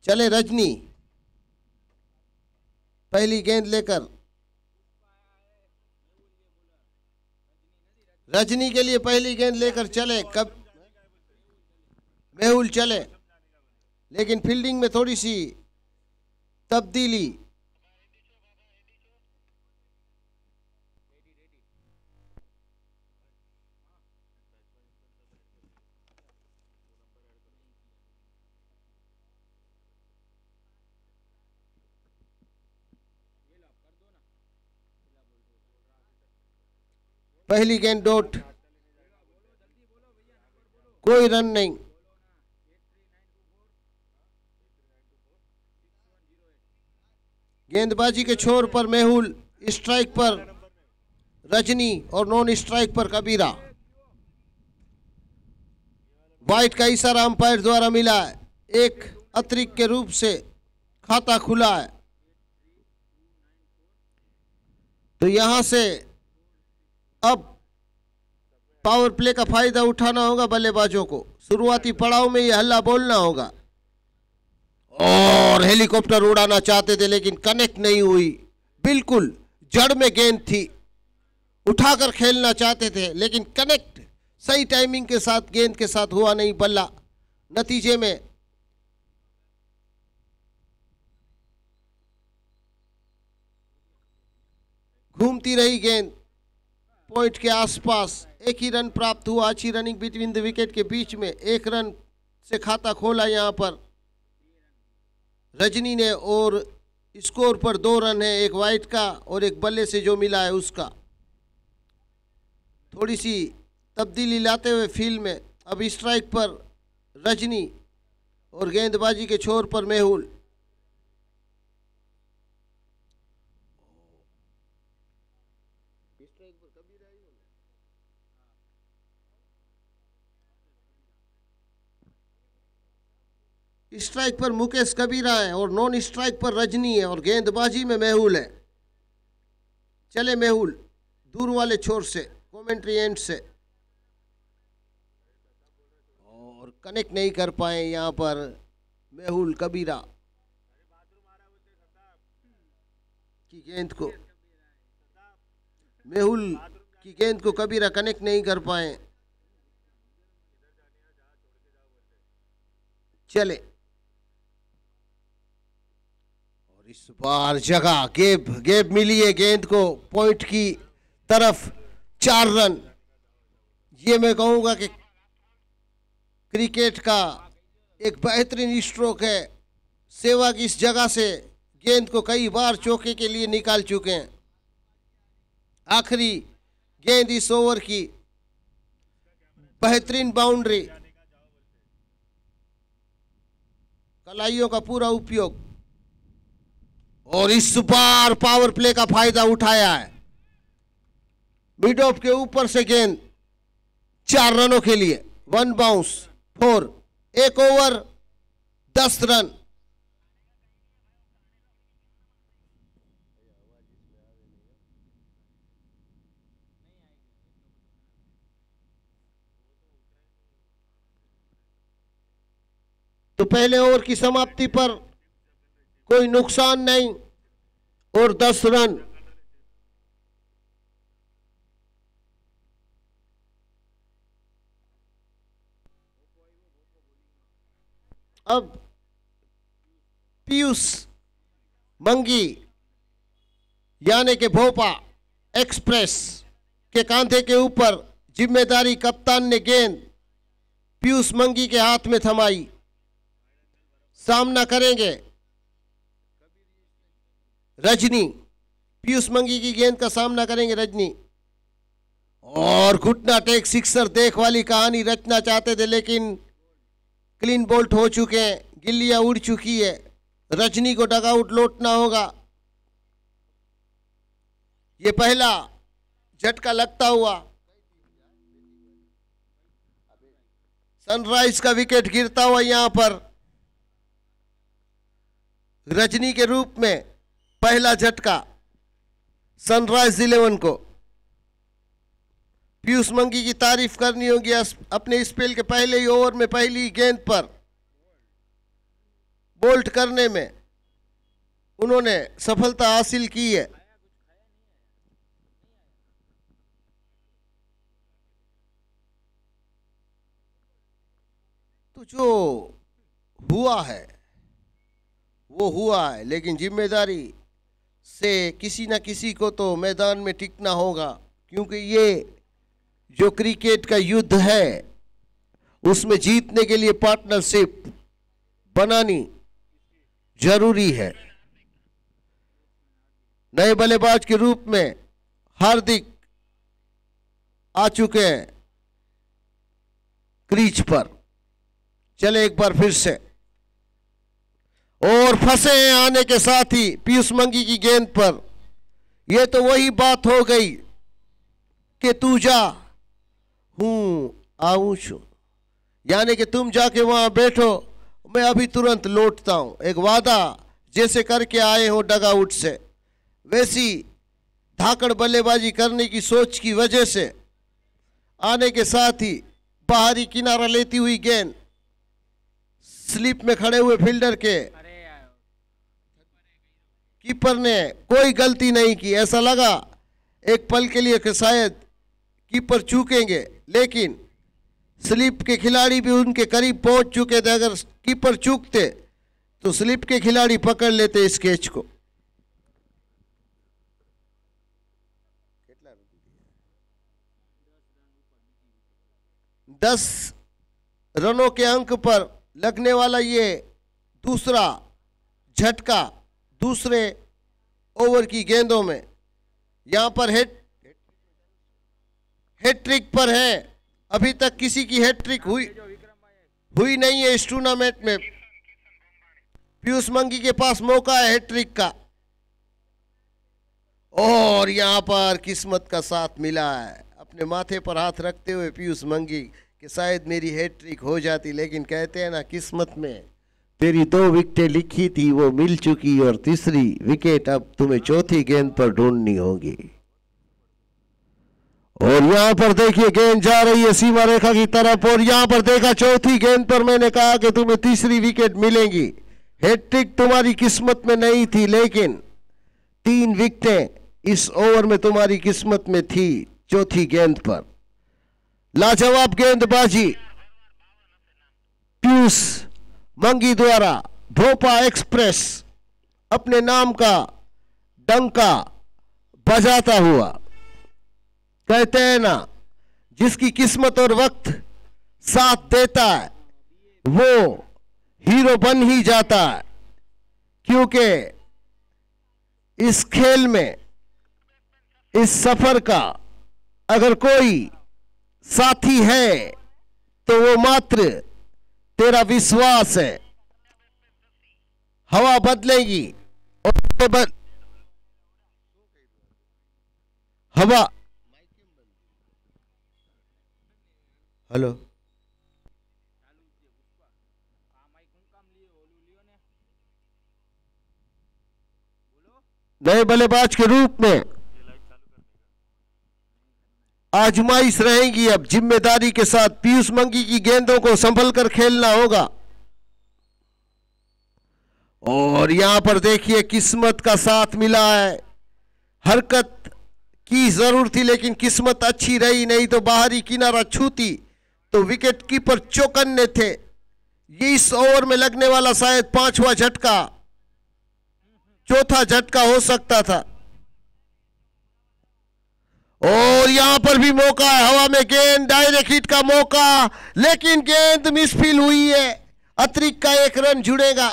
चले रजनी पहली गेंद लेकर। रजनी के लिए पहली गेंद लेकर चले। कब मेहुल चले, लेकिन फील्डिंग में थोड़ी सी तब्दीली। पहली गेंद डॉट, कोई रन नहीं। गेंदबाजी के छोर पर मेहुल, स्ट्राइक पर रजनी और नॉन स्ट्राइक पर कबीरा। वाइट का इशारा अंपायर द्वारा मिला है, एक अतिरिक्त के रूप से खाता खुला है। तो यहां से अब पावर प्ले का फायदा उठाना होगा बल्लेबाजों को। शुरुआती पड़ाव में यह हल्ला बोलना होगा। और हेलीकॉप्टर उड़ाना चाहते थे लेकिन कनेक्ट नहीं हुई। बिल्कुल जड़ में गेंद थी, उठाकर खेलना चाहते थे लेकिन कनेक्ट सही टाइमिंग के साथ गेंद के साथ हुआ नहीं। बल्ला नतीजे में घूमती रही गेंद पॉइंट के आसपास। एक ही रन प्राप्त हुआ। अच्छी रनिंग बिटवीन द विकेट के बीच में, एक रन से खाता खोला यहां पर रजनी ने। और स्कोर पर 2 रन है, एक वाइट का और एक बल्ले से जो मिला है उसका। थोड़ी सी तब्दीली लाते हुए फील्ड में अब स्ट्राइक पर रजनी और गेंदबाजी के छोर पर मेहुल। स्ट्राइक पर मुकेश कबीरा है और नॉन स्ट्राइक पर रजनी है और गेंदबाजी में मेहुल है। चले मेहुल दूर वाले छोर से, कमेंट्री एंड से, और कनेक्ट नहीं कर पाए यहां पर मेहुल कबीरा की गेंद को। मेहुल की गेंद को कबीरा कनेक्ट नहीं कर पाए। चले इस बार जगह गेप मिली है गेंद को पॉइंट की तरफ। 4 रन। ये मैं कहूंगा कि क्रिकेट का एक बेहतरीन स्ट्रोक है। सहवाग इस जगह से गेंद को कई बार चौके के लिए निकाल चुके हैं। आखिरी गेंद इस ओवर की, बेहतरीन बाउंड्री, कलाइयों का पूरा उपयोग। और इस बार पावर प्ले का फायदा उठाया है। मिड ऑफ के ऊपर से गेंद 4 रनों के लिए। 1 बाउंस 4। 1 over 10 run. तो पहले ओवर की समाप्ति पर कोई नुकसान नहीं और 10 रन। अब पीयूष मंगी यानी कि भोपा एक्सप्रेस के कांधे के ऊपर जिम्मेदारी कप्तान ने गेंद पीयूष मंगी के हाथ में थमाई। सामना करेंगे रजनी। पीयूष मंगी की गेंद का सामना करेंगे रजनी। और घुटना टेक सिक्सर देख वाली कहानी रचना चाहते थे लेकिन क्लीन बोल्ट हो चुके हैं। गिल्लियां उड़ चुकी है। रजनी को डगआउट लौटना होगा। ये पहला झटका लगता हुआ सनराइज का विकेट गिरता हुआ यहां पर रजनी के रूप में पहला झटका सनराइज 11 को। पीयूष मंगी की तारीफ करनी होगी अपने स्पेल के पहले ही ओवर में पहली गेंद पर बोल्ट करने में उन्होंने सफलता हासिल की है। तो जो हुआ है वो हुआ है, लेकिन जिम्मेदारी से किसी ना किसी को तो मैदान में टिकना होगा, क्योंकि ये जो क्रिकेट का युद्ध है उसमें जीतने के लिए पार्टनरशिप बनानी जरूरी है। नए बल्लेबाज के रूप में हार्दिक आ चुके हैं क्रीज पर। चले एक बार फिर से, और फंसे हैं आने के साथ ही पीयूष मंगी की गेंद पर। यह तो वही बात हो गई कि तू जा हूं आऊं छू, यानी कि तुम जाके वहां बैठो, मैं अभी तुरंत लौटता हूं। एक वादा जैसे करके आए हो डगआउट से, वैसी धाकड़ बल्लेबाजी करने की सोच की वजह से आने के साथ ही बाहरी किनारा लेती हुई गेंद स्लिप में खड़े हुए फील्डर के कीपर ने कोई गलती नहीं की। ऐसा लगा एक पल के लिए कि शायद कीपर चूकेंगे, लेकिन स्लिप के खिलाड़ी भी उनके करीब पहुंच चुके थे। अगर कीपर चूकते तो स्लिप के खिलाड़ी पकड़ लेते इस कैच को। दस रनों के अंक पर लगने वाला ये दूसरा झटका दूसरे ओवर की गेंदों में, यहां पर हैट्रिक पर है। अभी तक किसी की हैट्रिक हुई नहीं है इस टूर्नामेंट में। पीयूष मंगी के पास मौका है हैट्रिक का, और यहां पर किस्मत का साथ मिला है। अपने माथे पर हाथ रखते हुए पीयूष मंगी कि शायद मेरी हैट्रिक हो जाती, लेकिन कहते हैं ना, किस्मत में तेरी 2 विकेटें लिखी थी वो मिल चुकी, और तीसरी विकेट अब तुम्हें चौथी गेंद पर ढूंढनी होगी। और यहां पर देखिए गेंद जा रही है सीमा रेखा की तरफ, और यहां पर देखा चौथी गेंद पर मैंने कहा कि तुम्हें तीसरी विकेट मिलेगी। हैट्रिक तुम्हारी किस्मत में नहीं थी, लेकिन 3 विकेटें इस ओवर में तुम्हारी किस्मत में थी चौथी गेंद पर। लाजवाब गेंदबाजी पीयूष मंगी द्वारा भोपा एक्सप्रेस अपने नाम का डंका बजाता हुआ। कहते हैं ना, जिसकी किस्मत और वक्त साथ देता है वो हीरो बन ही जाता है, क्योंकि इस खेल में, इस सफर का अगर कोई साथी है तो वो मात्र तेरा विश्वास है। हवा बदलेगी और हवा, हेलो, नए बल्लेबाज के रूप में आजमाइश रहेगी। अब जिम्मेदारी के साथ पीयूष मंगी की गेंदों को संभल कर खेलना होगा। और यहां पर देखिए किस्मत का साथ मिला है। हरकत की जरूर थी, लेकिन किस्मत अच्छी रही, नहीं तो बाहरी किनारा छूती तो विकेट कीपर चौकन्ने थे। ये इस ओवर में लगने वाला शायद 5वां झटका, चौथा झटका हो सकता था। और यहां पर भी मौका है, हवा में गेंद, डायरेक्ट हिट का मौका, लेकिन गेंद मिसफील हुई है। अतिरिक्त का 1 रन जुड़ेगा।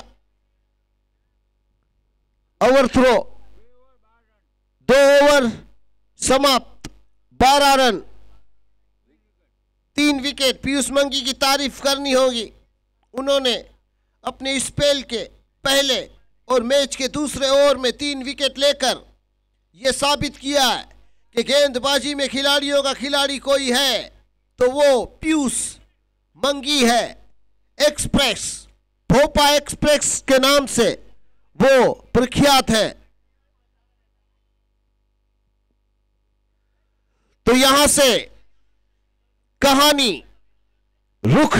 ओवर थ्रो, 2 ओवर समाप्त, 12 रन, 3 विकेट। पीयूष मंगी की तारीफ करनी होगी, उन्होंने अपने स्पेल के पहले और मैच के दूसरे ओवर में 3 विकेट लेकर यह साबित किया है कि गेंदबाजी में खिलाड़ियों का खिलाड़ी कोई है तो वो पीयूष मंगी है। एक्सप्रेस, भोपा एक्सप्रेस के नाम से वो प्रख्यात है। तो यहां से कहानी रुख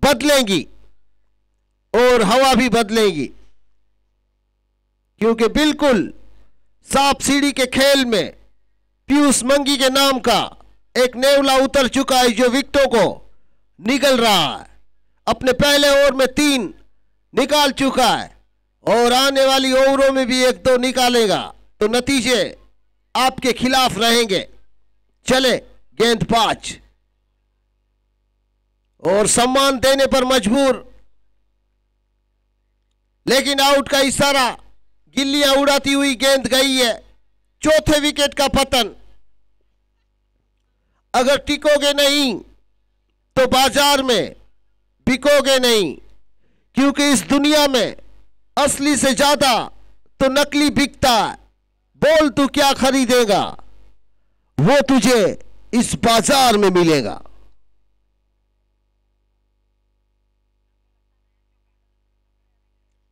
बदलेगी। और हवा भी बदलेगी, क्योंकि बिल्कुल सांप सीढ़ी के खेल में पीयूष मंगी के नाम का एक नेवला उतर चुका है जो विकेटों को निकल रहा है। अपने पहले ओवर में 3 निकाल चुका है और आने वाली ओवरों में भी 1-2 निकालेगा, तो नतीजे आपके खिलाफ रहेंगे। चले गेंदबाज और सम्मान देने पर मजबूर, लेकिन आउट का इशारा, गिल्लियां उड़ाती हुई गेंद गई है। चौथे विकेट का पतन। अगर टिकोगे नहीं तो बाजार में बिकोगे नहीं, क्योंकि इस दुनिया में असली से ज्यादा तो नकली बिकता है। बोल तू क्या खरीदेगा, वो तुझे इस बाजार में मिलेगा।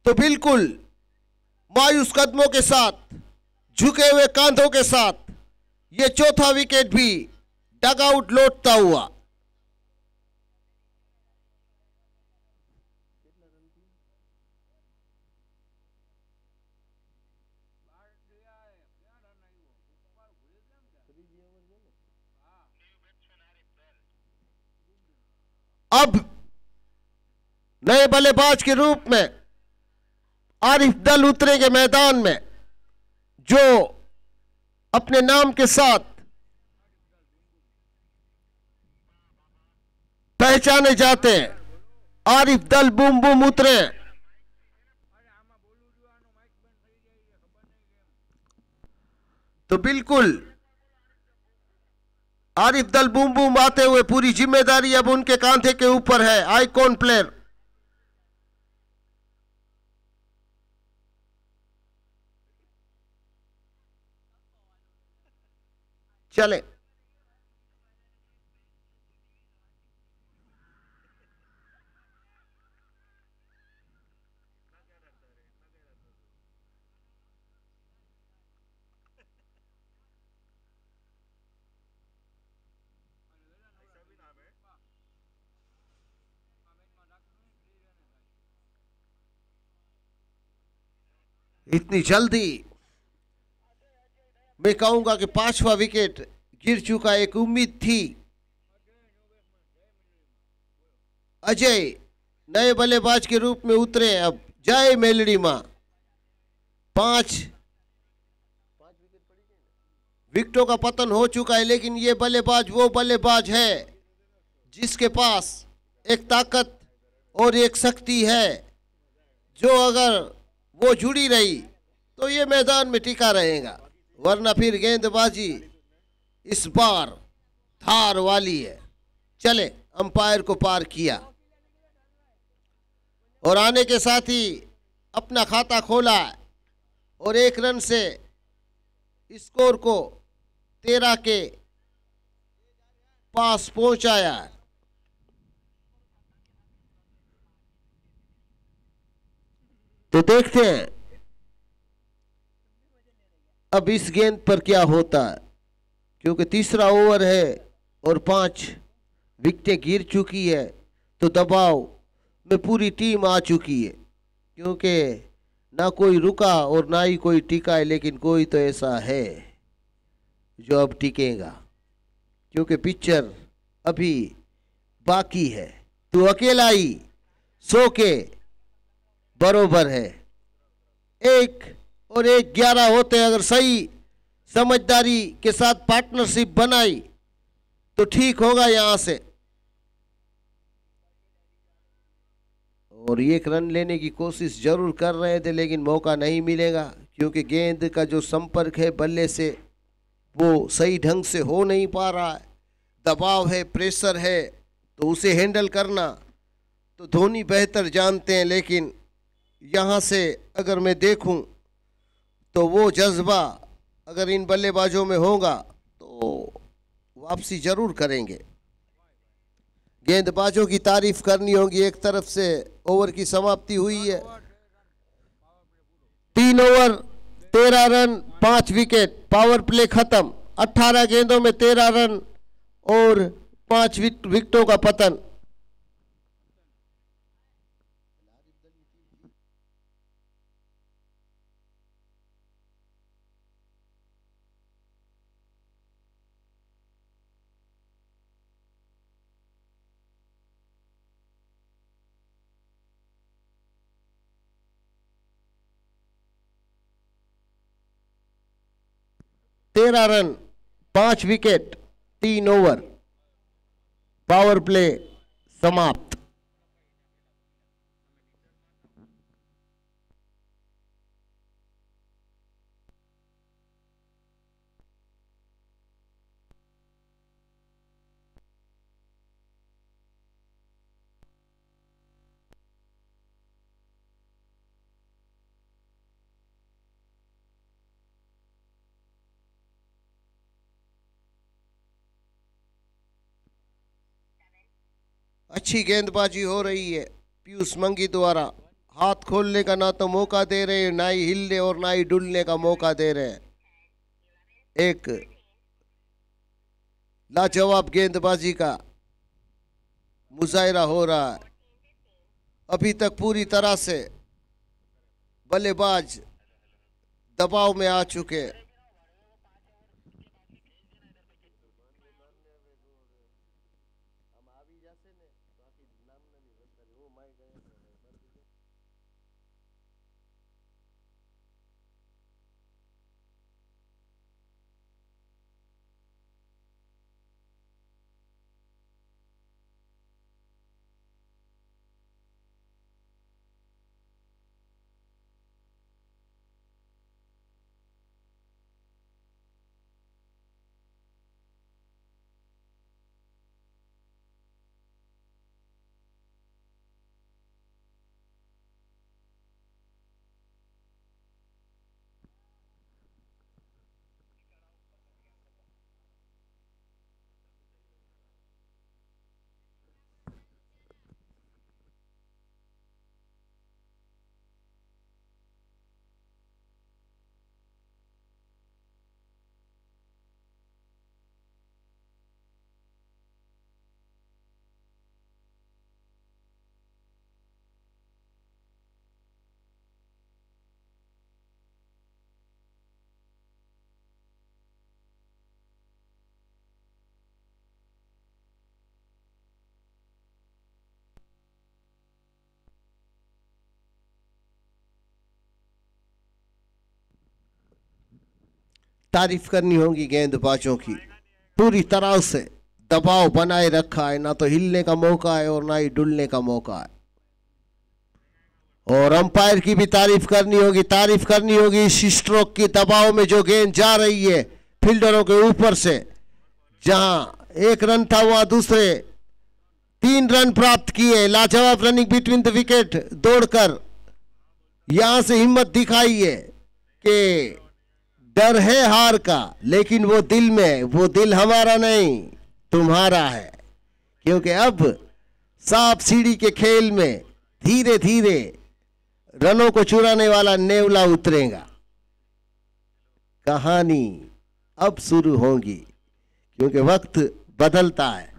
तो बिल्कुल मायूस कदमों के साथ, झुके हुए कांधों के साथ ये चौथा विकेट भी डगआउट लौटता हुआ। अब नए बल्लेबाज के रूप में आरिफ दल उतरेंगे मैदान में, जो अपने नाम के साथ पहचाने जाते हैं। आरिफ दल बूम बूम उतरे। तो बिल्कुल आरिफ दल बूम बूम आते हुए पूरी जिम्मेदारी अब उनके कांधे के ऊपर है। आइकॉन प्लेयर चले। इतनी जल्दी मैं कहूंगा कि 5वां विकेट गिर चुका, एक उम्मीद थी। अजय नए बल्लेबाज के रूप में उतरे। अब जय मेलड़ी मां। 5 विकेटों का पतन हो चुका है, लेकिन ये बल्लेबाज वो बल्लेबाज है जिसके पास एक ताकत और एक शक्ति है, जो अगर वो जुड़ी रही तो ये मैदान में टिका रहेगा, वरना फिर गेंदबाजी इस बार धार वाली है। चले, अंपायर को पार किया और आने के साथ ही अपना खाता खोला और 1 रन से स्कोर को 13 के पास पहुंचाया। तो देखते हैं अब इस गेंद पर क्या होता है, क्योंकि तीसरा ओवर है और 5 विकेटें गिर चुकी है, तो दबाव में पूरी टीम आ चुकी है, क्योंकि ना कोई रुका और ना ही कोई टिका है, लेकिन कोई तो ऐसा है जो अब टिकेगा, क्योंकि पिक्चर अभी बाकी है। तो अकेला ही 100 के बरोबर है। 1 और 1 11 होते, अगर सही समझदारी के साथ पार्टनरशिप बनाई तो ठीक होगा यहां से। और 1 रन लेने की कोशिश जरूर कर रहे थे, लेकिन मौका नहीं मिलेगा, क्योंकि गेंद का जो संपर्क है बल्ले से वो सही ढंग से हो नहीं पा रहा है। दबाव है, प्रेशर है, तो उसे हैंडल करना तो धोनी बेहतर जानते हैं, लेकिन यहाँ से अगर मैं देखूं तो वो जज्बा अगर इन बल्लेबाजों में होगा तो वापसी जरूर करेंगे। गेंदबाजों की तारीफ करनी होगी। एक तरफ से ओवर की समाप्ति हुई है, 3 over 13 run 5 wicket, power play खत्म। 18 गेंदों में 13 रन और 5 विकेटों का पतन। 13 run 5 wicket 3 over. Power play समाप्त। अच्छी गेंदबाजी हो रही है पीयूष मंगी द्वारा। हाथ खोलने का ना तो मौका दे रहे, ना ही हिलने और ना ही डुलने का मौका दे रहे। एक लाजवाब गेंदबाजी का मुजाहिरा हो रहा है। अभी तक पूरी तरह से बल्लेबाज दबाव में आ चुके। तारीफ करनी होगी गेंदबाजों की। पूरी तरह से दबाव बनाए रखा है, ना तो हिलने का मौका है और ना ही डुलने का मौका है। और अंपायर की भी तारीफ करनी होगी, तारीफ करनी होगी इस स्ट्रोक की। दबाव में जो गेंद जा रही है फील्डरों के ऊपर से, जहां 1 रन था वहां दूसरे 3 रन प्राप्त किए। लाजवाब रनिंग बिटवीन द विकेट दौड़कर यहां से हिम्मत दिखाई है कि डर है हार का, लेकिन वो दिल में, वो दिल हमारा नहीं तुम्हारा है। क्योंकि अब सांप सीढ़ी के खेल में धीरे धीरे रनों को चुराने वाला नेवला उतरेगा। कहानी अब शुरू होगी क्योंकि वक्त बदलता है।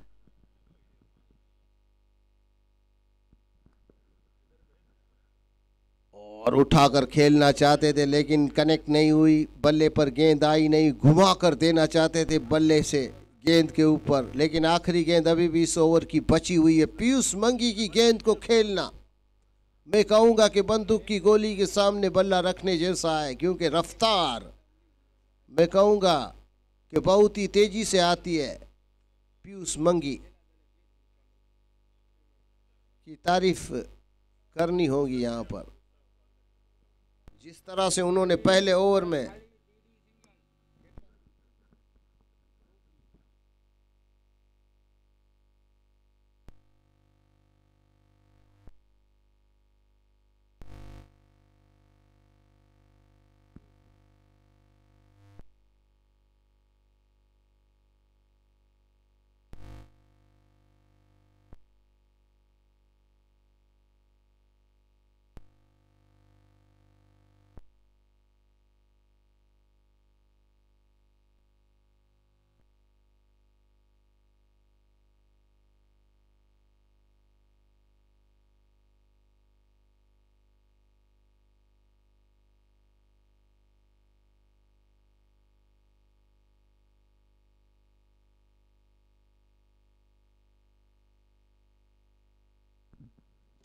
और उठाकर खेलना चाहते थे लेकिन कनेक्ट नहीं हुई, बल्ले पर गेंद आई नहीं। घुमा कर देना चाहते थे बल्ले से गेंद के ऊपर, लेकिन आखिरी गेंद अभी भी इस ओवर की बची हुई है। पीयूष मंगी की गेंद को खेलना, मैं कहूंगा कि बंदूक की गोली के सामने बल्ला रखने जैसा है। क्योंकि रफ्तार मैं कहूंगा कि बहुत ही तेजी से आती है। पीयूष मंगी की तारीफ करनी होगी यहां पर, जिस तरह से उन्होंने पहले ओवर में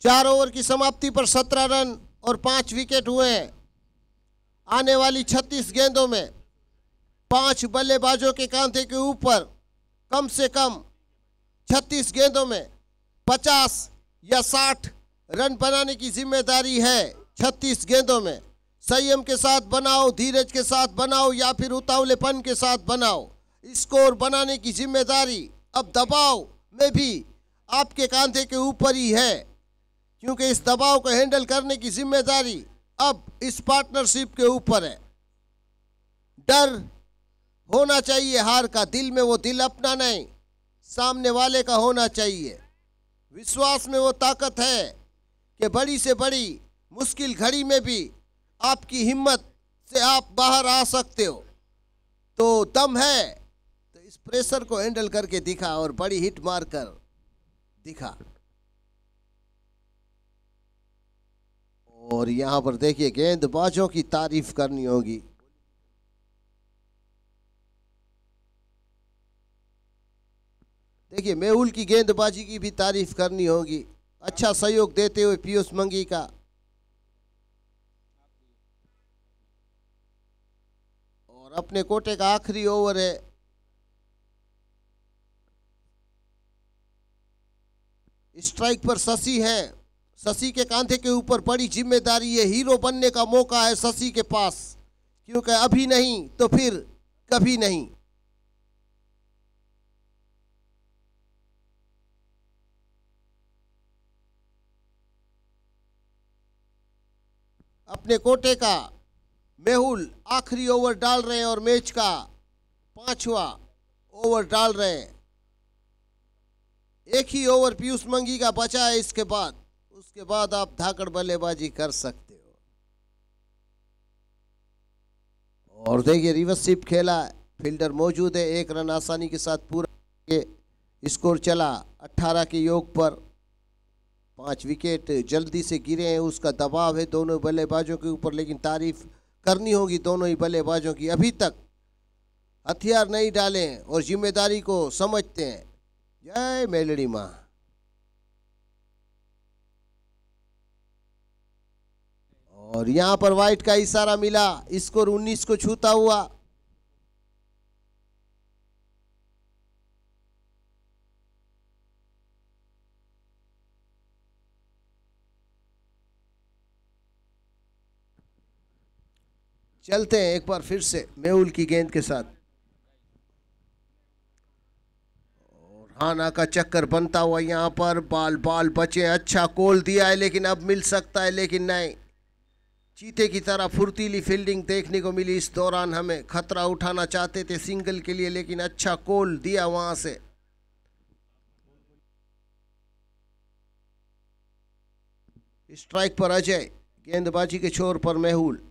चार ओवर की समाप्ति पर 17 रन और 5 विकेट हुए हैं। आने वाली 36 गेंदों में 5 बल्लेबाजों के कांधे के ऊपर कम से कम 36 गेंदों में 50 या 60 रन बनाने की जिम्मेदारी है। 36 गेंदों में संयम के साथ बनाओ, धीरज के साथ बनाओ या फिर उतावलेपन के साथ बनाओ। स्कोर बनाने की जिम्मेदारी अब दबाव में भी आपके कांधे के ऊपर ही है, क्योंकि इस दबाव को हैंडल करने की जिम्मेदारी अब इस पार्टनरशिप के ऊपर है। डर होना चाहिए हार का, दिल में वो दिल अपना नहीं, सामने वाले का होना चाहिए। विश्वास में वो ताकत है कि बड़ी से बड़ी मुश्किल घड़ी में भी आपकी हिम्मत से आप बाहर आ सकते हो। तो दम है तो इस प्रेशर को हैंडल करके दिखा और बड़ी हिट मारकर दिखा। और यहां पर देखिए गेंदबाजों की तारीफ करनी होगी। देखिए मेहुल की गेंदबाजी की भी तारीफ करनी होगी। अच्छा सहयोग देते हुए पीयूष मंगी का। और अपने कोटे का आखिरी ओवर है। स्ट्राइक पर शशि है। शशि के कांधे के ऊपर बड़ी जिम्मेदारी है। हीरो बनने का मौका है शशि के पास, क्योंकि अभी नहीं तो फिर कभी नहीं। अपने कोटे का मेहुल आखिरी ओवर डाल रहे हैं और मैच का 5वां ओवर डाल रहे हैं। एक ही ओवर पीयूष मंगी का बचा है। उसके बाद आप धाकड़ बल्लेबाजी कर सकते हो। और देखिए रिवर्स स्वीप खेला, फील्डर मौजूद है। 1 रन आसानी के साथ पूरा स्कोर चला 18 के योग पर। 5 विकेट जल्दी से गिरे हैं, उसका दबाव है दोनों बल्लेबाजों के ऊपर। लेकिन तारीफ करनी होगी दोनों ही बल्लेबाजों की, अभी तक हथियार नहीं डाले हैं और जिम्मेदारी को समझते हैं। जय मेलड़ी माँ। और यहां पर वाइट का इशारा मिला, स्कोर 19 को छूता हुआ। चलते हैं एक बार फिर से मेहुल की गेंद के साथ। और हाना का चक्कर बनता हुआ यहां पर बाल बचे। अच्छा कॉल दिया है लेकिन अब मिल सकता है, लेकिन नहीं। चीते की तरह फुर्तीली फील्डिंग देखने को मिली इस दौरान। हमें खतरा उठाना चाहते थे सिंगल के लिए, लेकिन अच्छा कॉल दिया वहां से। स्ट्राइक पर अजय, गेंदबाजी के छोर पर मेहुल।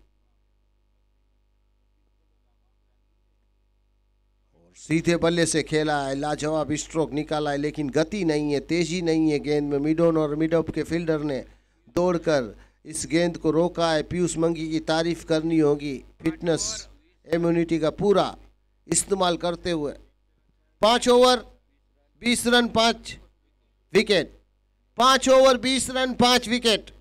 सीधे बल्ले से खेला है, लाजवाब स्ट्रोक निकाला है, लेकिन गति नहीं है, तेजी नहीं है गेंद में। मिडोन और मिडऑफ के फील्डर ने दौड़कर इस गेंद को रोका है। पीयूष मंगी की तारीफ करनी होगी, फिटनेस इम्यूनिटी का पूरा इस्तेमाल करते हुए। 5 over 20 run 5 wicket. 5 over 20 run 5 wicket.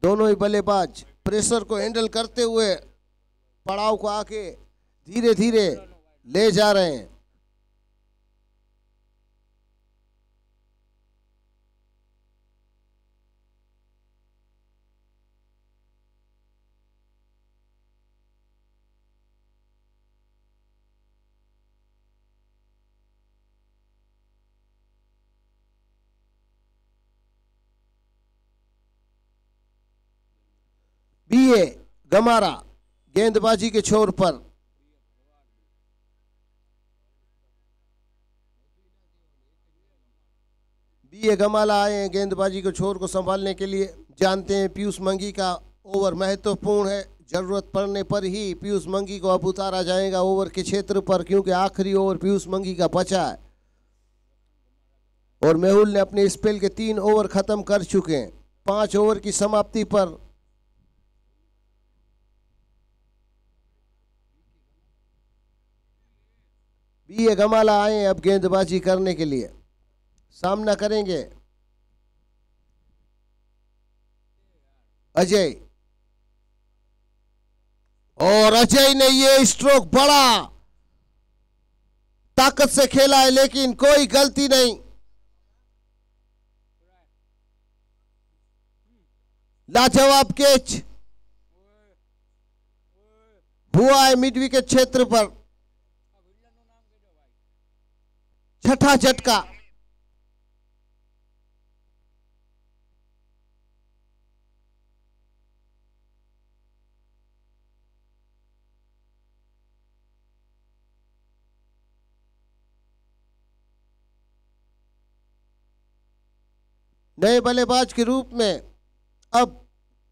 दोनों ही बल्लेबाज प्रेशर को हैंडल करते हुए पड़ाव को आके धीरे धीरे ले जा रहे हैं। बीए गमारा गेंदबाजी के छोर पर। बीए गमाला आए हैं गेंदबाजी के छोर को संभालने के लिए। जानते हैं पीयूष मंगी का ओवर महत्वपूर्ण है। जरूरत पड़ने पर ही पीयूष मंगी को अब उतारा जाएगा ओवर के क्षेत्र पर, क्योंकि आखिरी ओवर पीयूष मंगी का बचा है और मेहुल ने अपने स्पेल के 3 ओवर खत्म कर चुके हैं। 5 ओवर की समाप्ति पर बी ए गमाला आए अब गेंदबाजी करने के लिए। सामना करेंगे अजय, और अजय ने ये स्ट्रोक बड़ा ताकत से खेला है, लेकिन कोई गलती नहीं। लाजवाब कैच हुआ है मिड विकेट क्षेत्र पर। छठा झटका। नए बल्लेबाज के रूप में अब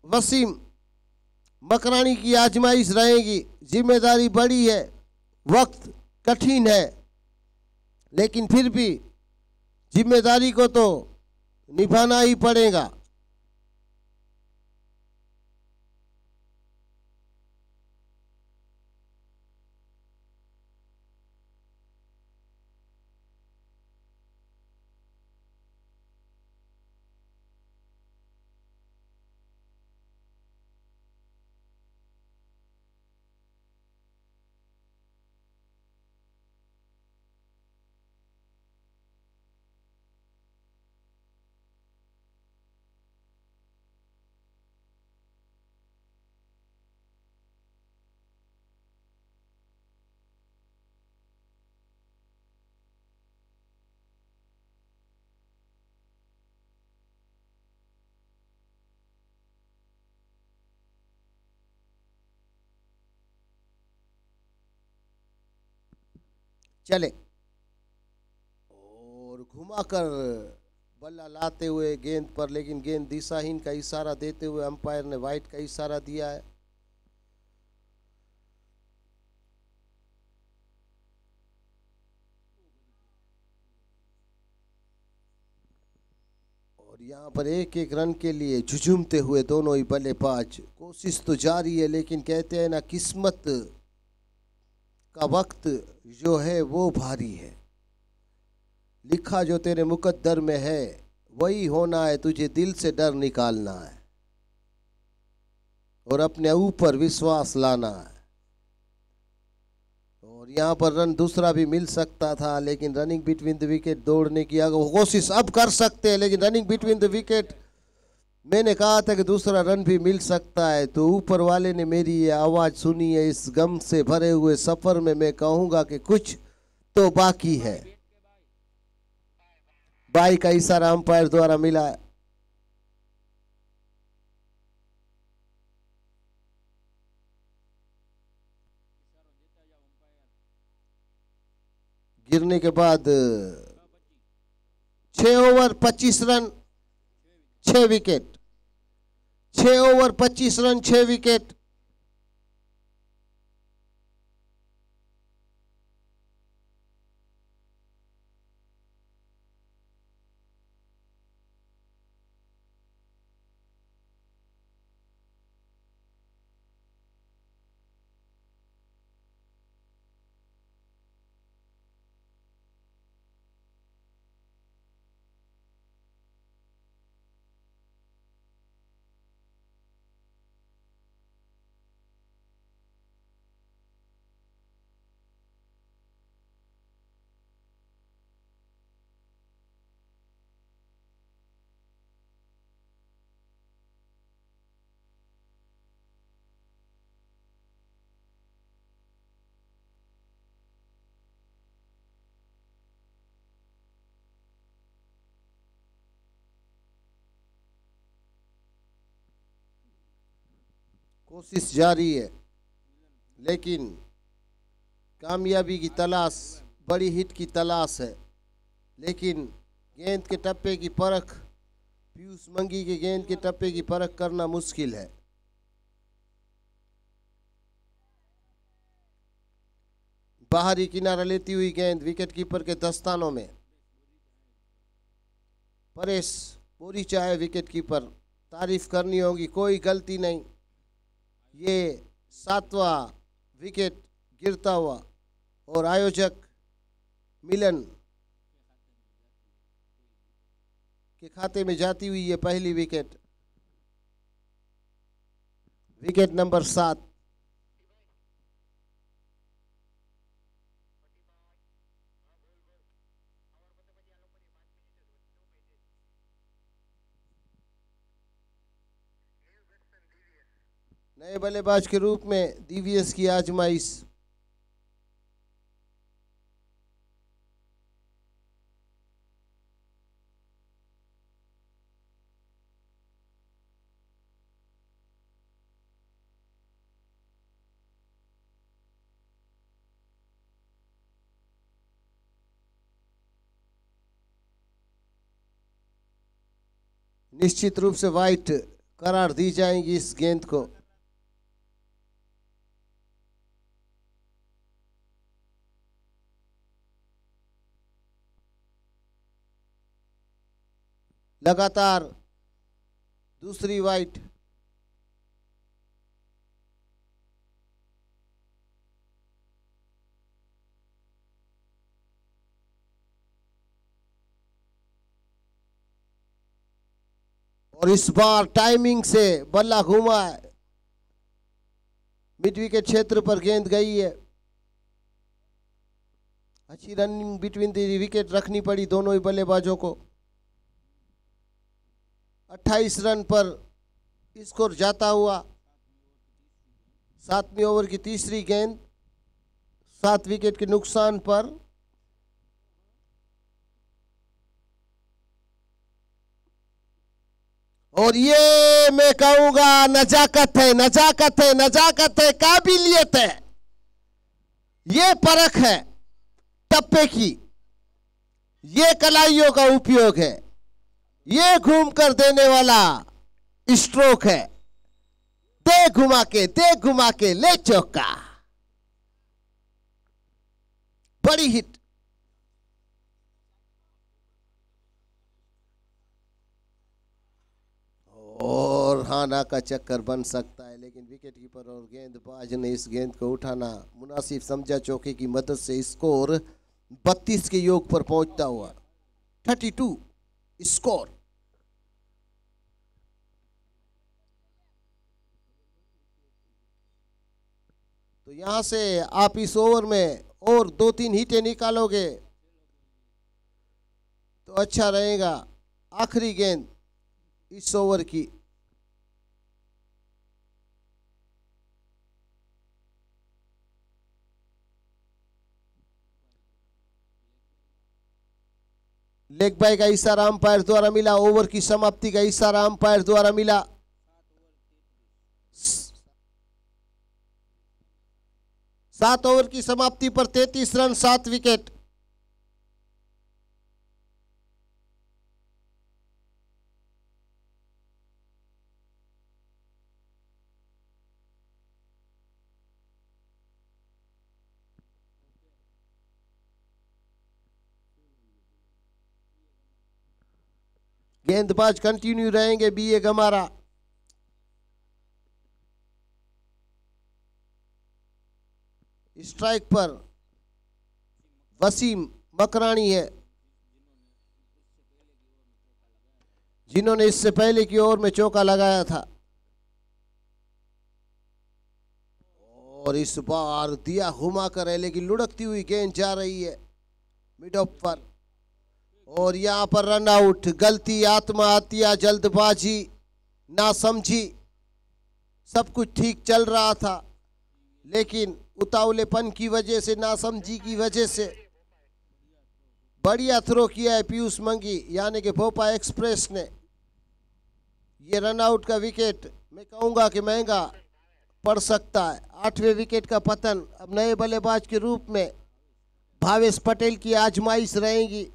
वसीम मकरानी की आजमाइश रहेगी। जिम्मेदारी बड़ी है, वक्त कठिन है, लेकिन फिर भी जिम्मेदारी को तो निभाना ही पड़ेगा। चले, और घुमाकर बल्ला लाते हुए गेंद पर, लेकिन गेंद दिशाहीन का इशारा देते हुए अंपायर ने वाइड का इशारा दिया है। और यहाँ पर एक एक रन के लिए झुझुमते हुए दोनों ही बल्लेबाज। कोशिश तो जारी है, लेकिन कहते हैं ना, किस्मत का वक्त जो है वो भारी है। लिखा जो तेरे मुकद्दर में है वही होना है, तुझे दिल से डर निकालना है और अपने ऊपर विश्वास लाना है। और यहाँ पर रन दूसरा भी मिल सकता था, लेकिन रनिंग बिटवीन द विकेट दौड़ने की कोशिश अब कर सकते हैं, लेकिन रनिंग बिटवीन द विकेट, मैंने कहा था कि दूसरा रन भी मिल सकता है। तो ऊपर वाले ने मेरी ये आवाज़ सुनी है। इस गम से भरे हुए सफ़र में मैं कहूँगा कि कुछ तो बाकी है। बाई का इशारा अंपायर द्वारा मिला है। गिरने के बाद 6 over 25 run 6 wicket. 6 over 25 run 6 wicket. कोशिश जारी है, लेकिन कामयाबी की तलाश, बड़ी हिट की तलाश है। लेकिन गेंद के टप्पे की परख, पीयूष मंगी के गेंद के टप्पे की परख करना मुश्किल है। बाहरी किनारा लेती हुई गेंद विकेट कीपर के दस्तानों में। परेश बोरी चाहे विकेट कीपर तारीफ करनी होगी, कोई गलती नहीं। ये 7वां विकेट गिरता हुआ और आयोजक मिलन के खाते में जाती हुई ये पहली विकेट, विकेट नंबर 7। नए बल्लेबाज के रूप में डीवीएस की आजमाइश। निश्चित रूप से वाइट करार दी जाएंगी इस गेंद को। लगातार दूसरी वाइट। और इस बार टाइमिंग से बल्ला घूमा है, मिड विकेट क्षेत्र पर गेंद गई है। अच्छी रनिंग बिटवीन द विकेट रखनी पड़ी दोनों ही बल्लेबाजों को। 28 रन पर स्कोर जाता हुआ। 7वीं ओवर की तीसरी गेंद 7 विकेट के नुकसान पर। और ये मैं कहूंगा नजाकत है, नजाकत है, नजाकत है, काबिलियत है, ये परख है टप्पे की, ये कलाइयों का उपयोग है, ये घूम कर देने वाला स्ट्रोक है। दे घुमा के ले चौका, बड़ी हिट। और हाना का चक्कर बन सकता है, लेकिन विकेट कीपर और गेंदबाज ने इस गेंद को उठाना मुनासिब समझा। चौके की मदद से स्कोर 32 के योग पर पहुंचता हुआ 32 स्कोर। तो यहां से आप इस ओवर में और 2-3 हिटें निकालोगे तो अच्छा रहेगा। आखिरी गेंद इस ओवर की। लेग बाय का इशारा अंपायर द्वारा मिला। ओवर की समाप्ति का इशारा अंपायर द्वारा मिला। 7 ओवर की समाप्ति पर 33 रन 7 विकेट। गेंदबाज कंटिन्यू रहेंगे बीए गमारा। स्ट्राइक पर वसीम मकरानी है, जिन्होंने इससे पहले की ओवर में चौका लगाया था। और इस बार दिया घुमा कर है, लेकिन लुढ़कती हुई गेंद जा रही है मिड ऑफ पर। और यहां पर रन आउट। गलती, आत्महत्या, जल्दबाजी, नासमझी, सब कुछ ठीक चल रहा था, लेकिन उतावलेपन की वजह से, नासमझी की वजह से बढ़िया थ्रो किया है पीयूष मंगी यानी कि भोपा एक्सप्रेस ने। ये रन आउट का विकेट मैं कहूंगा कि महंगा पड़ सकता है। 8वें विकेट का पतन। अब नए बल्लेबाज के रूप में भावेश पटेल की आजमाइश रहेगी।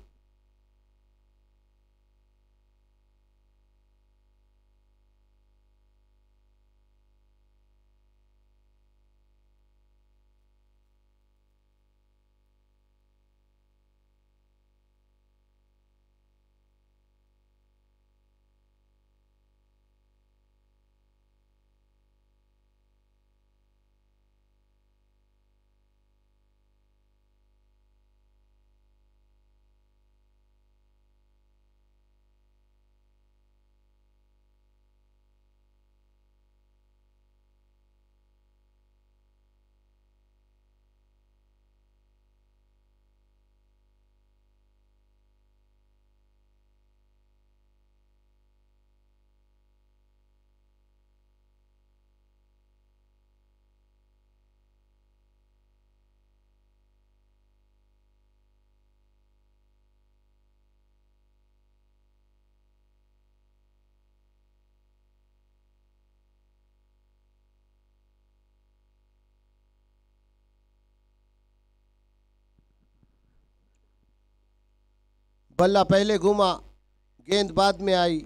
बल्ला पहले घूमा, गेंद बाद में आई।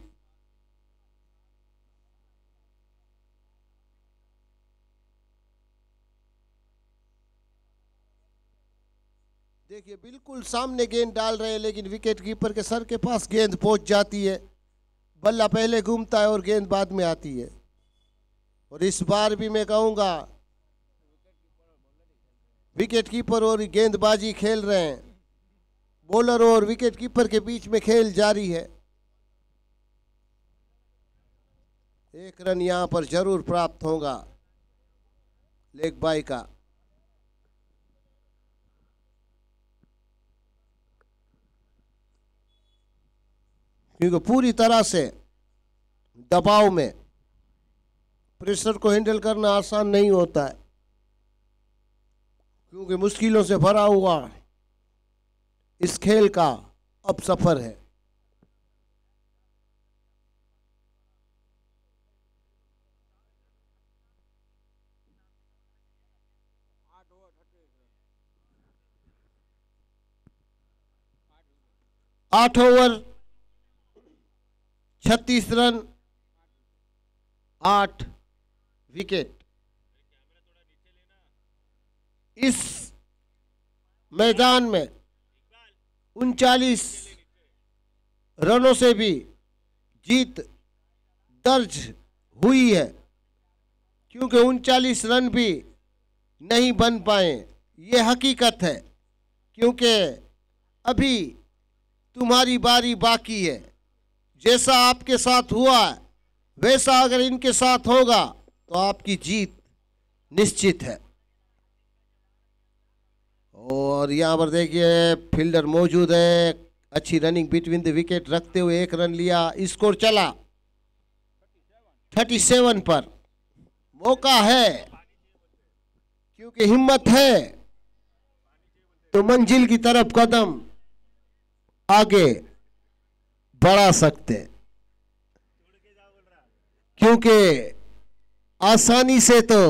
देखिए बिल्कुल सामने गेंद डाल रहे हैं, लेकिन विकेट कीपर के सर के पास गेंद पहुंच जाती है। बल्ला पहले घूमता है और गेंद बाद में आती है। और इस बार भी मैं कहूंगा विकेट कीपर और गेंदबाजी खेल रहे हैं। बॉलर और विकेट कीपर के बीच में खेल जारी है। एक रन यहां पर जरूर प्राप्त होगा लेग बाय का। क्योंकि पूरी तरह से दबाव में प्रेशर को हैंडल करना आसान नहीं होता है, क्योंकि मुश्किलों से भरा हुआ इस खेल का अब सफर है। आठ ओवर 36 रन, 8 विकेट। इस मैदान में 39 रनों से भी जीत दर्ज हुई है, क्योंकि 39 रन भी नहीं बन पाए। ये हकीकत है, क्योंकि अभी तुम्हारी बारी बाकी है। जैसा आपके साथ हुआ वैसा अगर इनके साथ होगा तो आपकी जीत निश्चित है। और यहां पर देखिए फील्डर मौजूद है, अच्छी रनिंग बिटवीन द विकेट रखते हुए 1 रन लिया। स्कोर चला 37 पर। मौका है, क्योंकि हिम्मत है तो मंजिल की तरफ कदम आगे बढ़ा सकते, क्योंकि आसानी से तो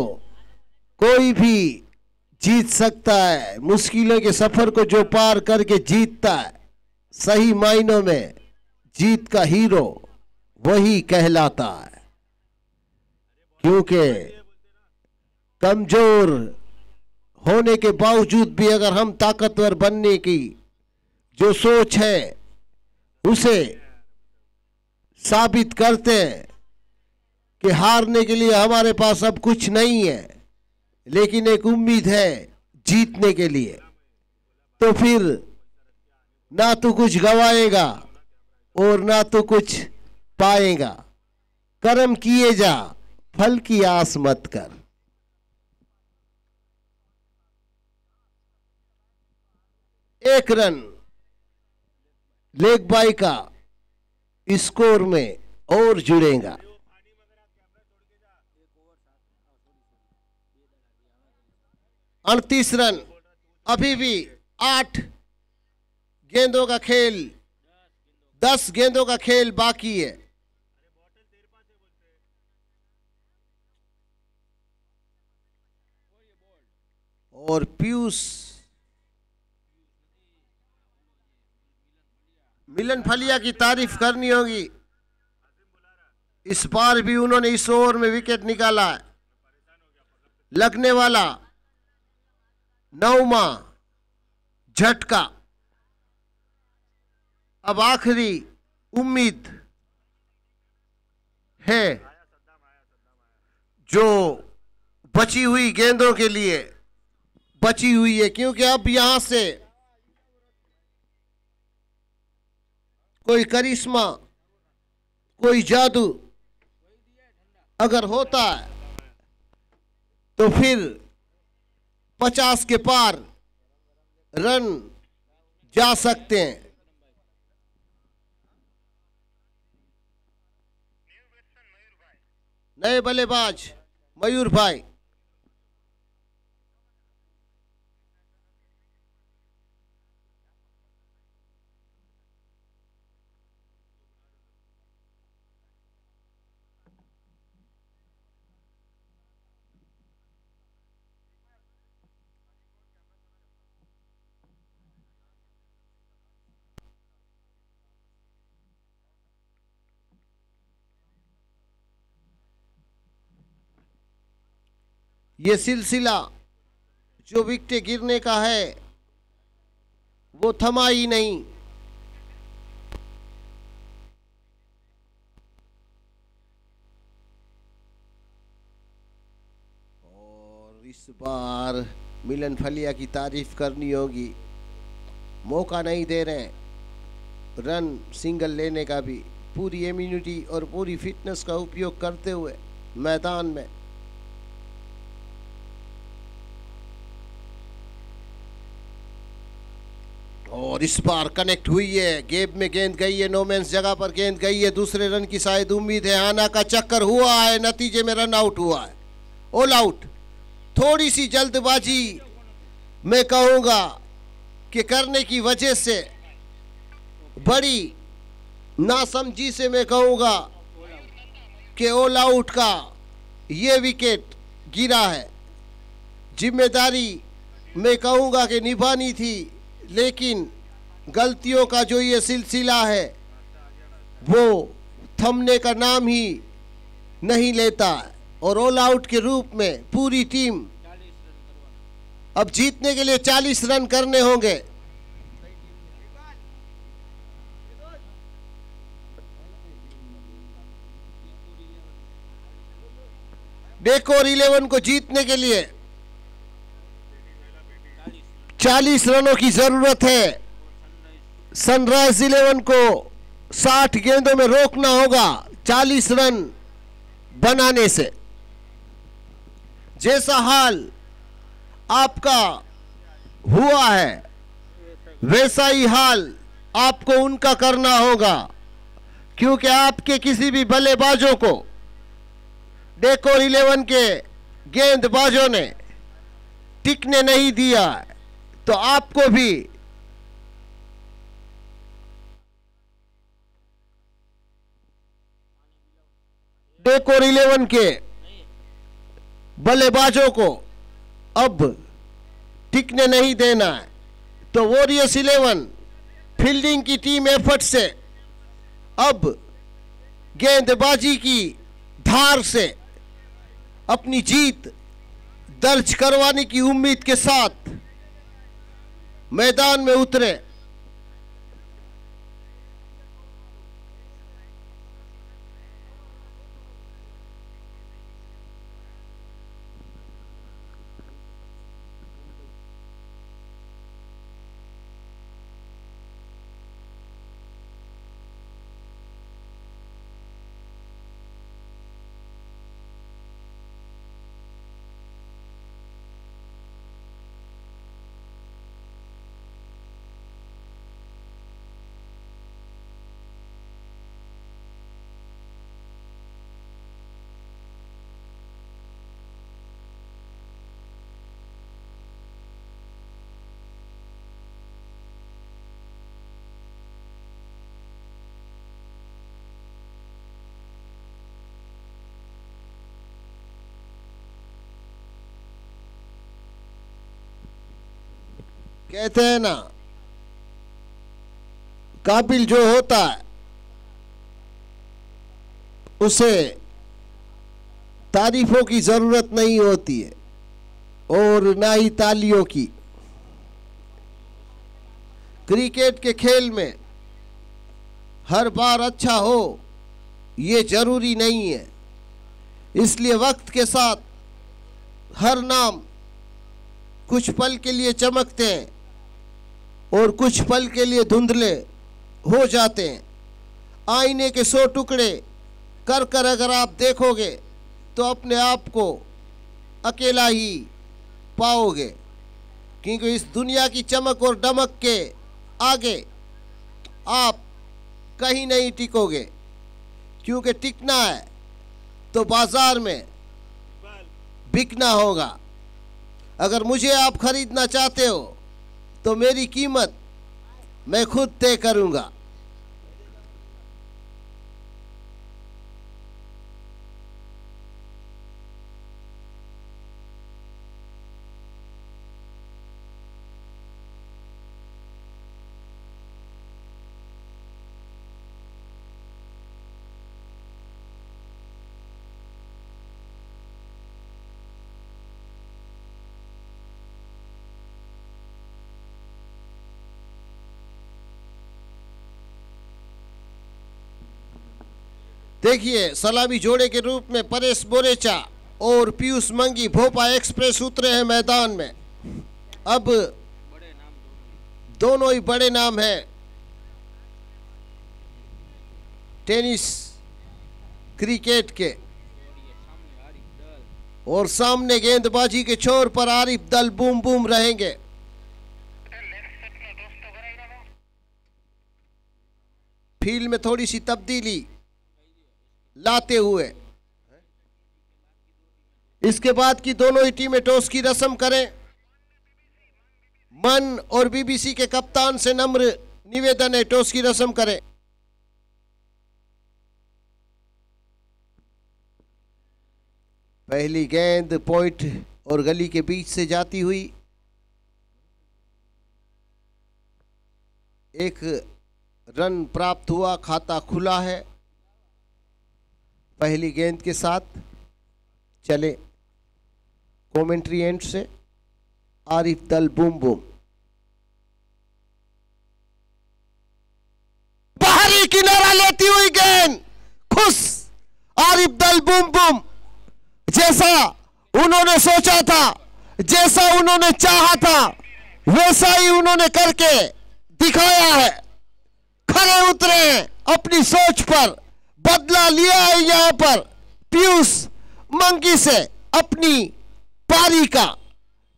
कोई भी जीत सकता है। मुश्किलों के सफर को जो पार करके जीतता है, सही मायनों में जीत का हीरो वही कहलाता है। क्योंकि कमजोर होने के बावजूद भी अगर हम ताकतवर बनने की जो सोच है उसे साबित करते हैं कि हारने के लिए हमारे पास अब कुछ नहीं है, लेकिन एक उम्मीद है जीतने के लिए, तो फिर ना तो कुछ गवाएगा और ना तो कुछ पाएगा। कर्म किए जा, फल की आस मत कर। एक रन लेग बाय का स्कोर में और जुड़ेगा। 38 रन, अभी भी 8 गेंदों का खेल, 10 गेंदों का खेल बाकी है। और पीयूष मिलन फलिया की तारीफ करनी होगी। इस बार भी उन्होंने इस ओवर में विकेट निकाला है। लगने वाला 9वां झटका। अब आखिरी उम्मीद है जो बची हुई गेंदों के लिए बची हुई है, क्योंकि अब यहां से कोई करिश्मा, कोई जादू अगर होता है तो फिर 50 के पार रन जा सकते हैं। नए बल्लेबाज मयूर भाई। ये सिलसिला जो विकेट गिरने का है वो थमा ही नहीं। और इस बार मिलन फलिया की तारीफ करनी होगी, मौका नहीं दे रहे रन सिंगल लेने का भी, पूरी इम्यूनिटी और पूरी फिटनेस का उपयोग करते हुए मैदान में। और इस बार कनेक्ट हुई है, गेब में गेंद गई है, नोमैन्स जगह पर गेंद गई है, दूसरे रन की शायद उम्मीद है, आना का चक्कर हुआ है, नतीजे में रन आउट हुआ है, ऑल आउट। थोड़ी सी जल्दबाजी मैं कहूंगा कि करने की वजह से, बड़ी नासमझी से मैं कहूंगा कि ऑल आउट का ये विकेट गिरा है। जिम्मेदारी मैं कहूंगा कि निभानी थी, लेकिन गलतियों का जो ये सिलसिला है वो थमने का नाम ही नहीं लेता। और ऑल आउट के रूप में पूरी टीम अब जीतने के लिए 40 रन करने होंगे। डेकोर 11 को जीतने के लिए 40 रनों की जरूरत है। सनराइज 11 को 60 गेंदों में रोकना होगा 40 रन बनाने से। जैसा हाल आपका हुआ है वैसा ही हाल आपको उनका करना होगा, क्योंकि आपके किसी भी बल्लेबाजों को डेकोर 11 के गेंदबाजों ने टिकने नहीं दिया, तो आपको भी डेकोर 11 के बल्लेबाजों को अब टिकने नहीं देना है। तो वॉरियर्स 11 फील्डिंग की टीम एफर्ट से अब गेंदबाजी की धार से अपनी जीत दर्ज करवाने की उम्मीद के साथ मैदान में उतरे। कहते हैं ना, काबिल जो होता है उसे तारीफों की जरूरत नहीं होती है और ना ही तालियों की। क्रिकेट के खेल में हर बार अच्छा हो ये जरूरी नहीं है, इसलिए वक्त के साथ हर नाम कुछ पल के लिए चमकते हैं और कुछ पल के लिए धुंधले हो जाते हैं। आईने के 100 टुकड़े कर कर अगर आप देखोगे तो अपने आप को अकेला ही पाओगे, क्योंकि इस दुनिया की चमक और दमक के आगे आप कहीं नहीं टिकोगे। क्योंकि टिकना है तो बाजार में बिकना होगा। अगर मुझे आप खरीदना चाहते हो तो मेरी कीमत मैं खुद तय करूंगा। देखिए सलामी जोड़े के रूप में परेश बोरेचा और पीयूष मंगी भोपा एक्सप्रेस उतरे हैं मैदान में। अब दोनों ही बड़े नाम हैं टेनिस क्रिकेट के, और सामने गेंदबाजी के छोर पर आरिफ दल बूम बूम रहेंगे। फील्ड में थोड़ी सी तब्दीली लाते हुए इसके बाद की दोनों ही टीमें टॉस की रस्म करें। मन और बीबीसी के कप्तान से नम्र निवेदन है, टॉस की रस्म करें। पहली गेंद पॉइंट और गली के बीच से जाती हुई, एक रन प्राप्त हुआ, खाता खुला है पहली गेंद के साथ। चले कमेंट्री एंड से आरिफ दल बूम बूम, बाहरी किनारा लेती हुई गेंद, खुश आरिफ दल बूम बूम। जैसा उन्होंने सोचा था, जैसा उन्होंने चाहा था, वैसा ही उन्होंने करके दिखाया है। खरे उतरे हैं अपनी सोच पर, बदला लिया है यहां पर पीयूष मंगी से अपनी पारी का।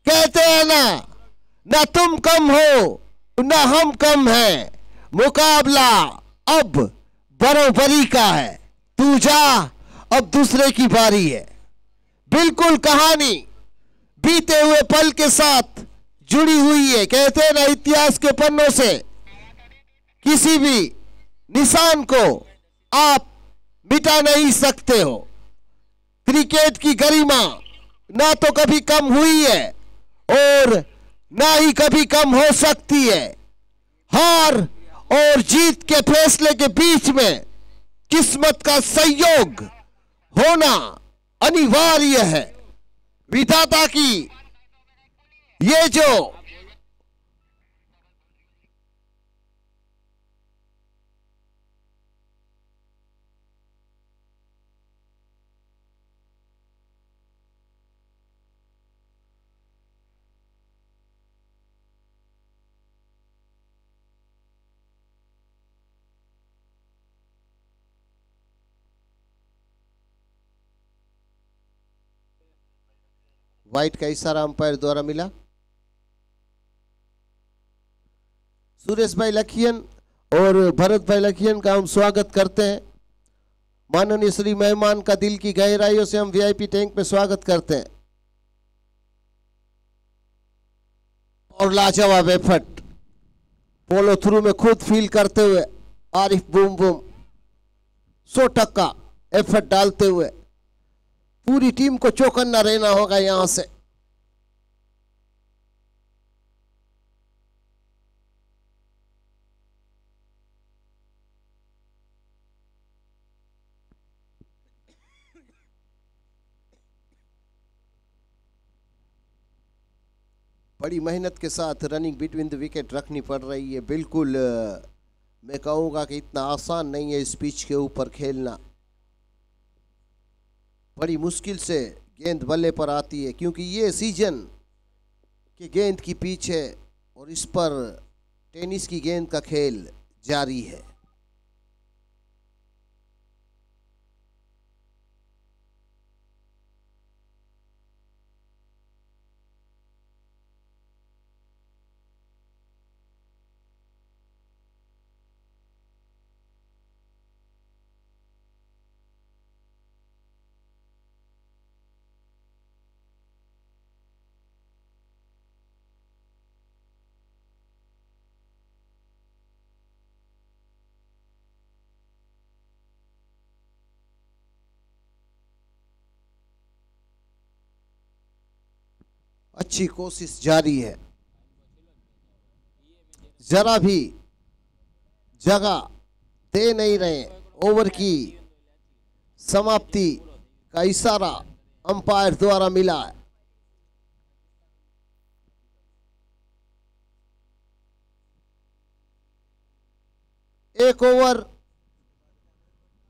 कहते हैं ना तुम कम हो ना हम कम हैं, मुकाबला अब बरोबरी का है। तू जा, अब दूसरे की बारी है। बिल्कुल कहानी बीते हुए पल के साथ जुड़ी हुई है। कहते हैं ना इतिहास के पन्नों से किसी भी निशान को आप मिटा नहीं सकते हो। क्रिकेट की गरिमा ना तो कभी कम हुई है और ना ही कभी कम हो सकती है। हार और जीत के फैसले के बीच में किस्मत का संयोग होना अनिवार्य है। विधाता की ये जो व्हाइट का इशारा अंपायर द्वारा मिला। सुरेश भाई लखियन और भरत भाई लखियन का हम स्वागत करते हैं। माननीय श्री मेहमान का दिल की गहराइयों से हम वीआईपी टैंक में स्वागत करते हैं। और लाजवाब एफर्ट पोलो थ्रू में खुद फील करते हुए आरिफ बूम बूम 100% एफर्ट डालते हुए पूरी टीम को चौकन्ना रहना होगा यहां से। बड़ी मेहनत के साथ रनिंग बिटवीन द विकेट रखनी पड़ रही है। बिल्कुल मैं कहूँगा कि इतना आसान नहीं है इस पिच के ऊपर खेलना। बड़ी मुश्किल से गेंद बल्ले पर आती है क्योंकि ये सीजन की गेंद की पिच है और इस पर टेनिस की गेंद का खेल जारी है। अच्छी कोशिश जारी है, जरा भी जगह दे नहीं रहे। ओवर की समाप्ति का इशारा अंपायर द्वारा मिला है। एक ओवर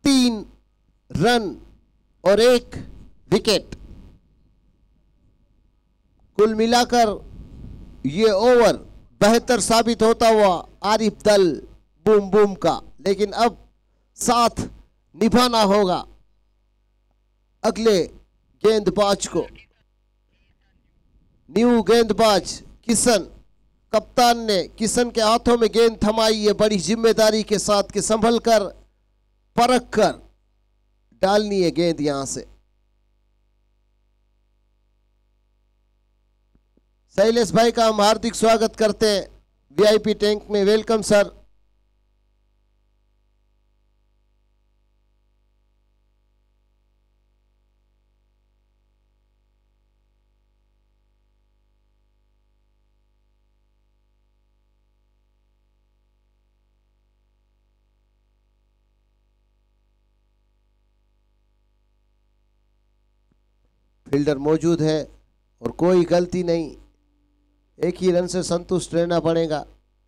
3 रन और 1 विकेट। कुल मिलाकर ये ओवर बेहतर साबित होता हुआ आरिफ दल बूम बूम का, लेकिन अब साथ निभाना होगा अगले गेंदबाज को। न्यू गेंदबाज किशन, कप्तान ने किशन के हाथों में गेंद थमाई है बड़ी जिम्मेदारी के साथ कि संभल कर परख कर डालनी है गेंद यहां से। शैलेश भाई का हम हार्दिक स्वागत करते हैं वीआईपी टैंक में। Welcome sir. फील्डर मौजूद है और कोई गलती नहीं, एक ही रन से संतुष्ट रहना पड़ेगा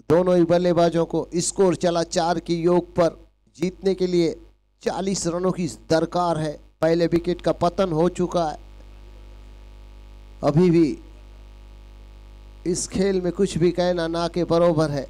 दोनों ही बल्लेबाजों को। स्कोर चला 4 के योग पर। जीतने के लिए 40 रनों की दरकार है। पहले विकेट का पतन हो चुका है। अभी भी इस खेल में कुछ भी कहना ना के बराबर है।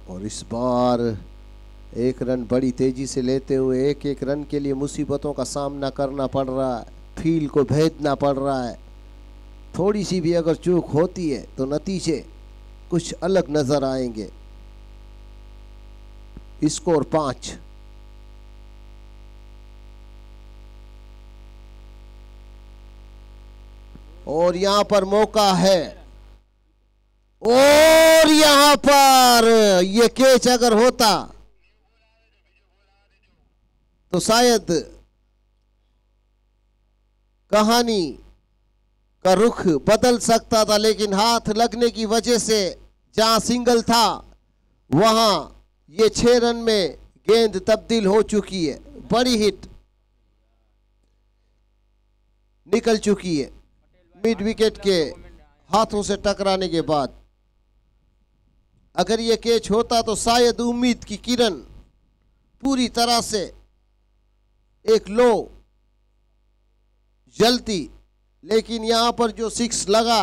और इस बार 1 रन बड़ी तेजी से लेते हुए 1-1 रन के लिए मुसीबतों का सामना करना पड़ रहा है। फील्ड को भेदना पड़ रहा है। थोड़ी सी भी अगर चूक होती है तो नतीजे कुछ अलग नजर आएंगे। स्कोर 5। और यहां पर मौका है, और यहां पर ये कैच अगर होता तो शायद कहानी का रुख बदल सकता था, लेकिन हाथ लगने की वजह से जहां सिंगल था वहां ये 6 रन में गेंद तब्दील हो चुकी है। बड़ी हिट निकल चुकी है मिड विकेट के हाथों से टकराने के बाद। अगर ये कैच होता तो शायद उम्मीद की किरण पूरी तरह से एक लो जलती, लेकिन यहां पर जो 6 लगा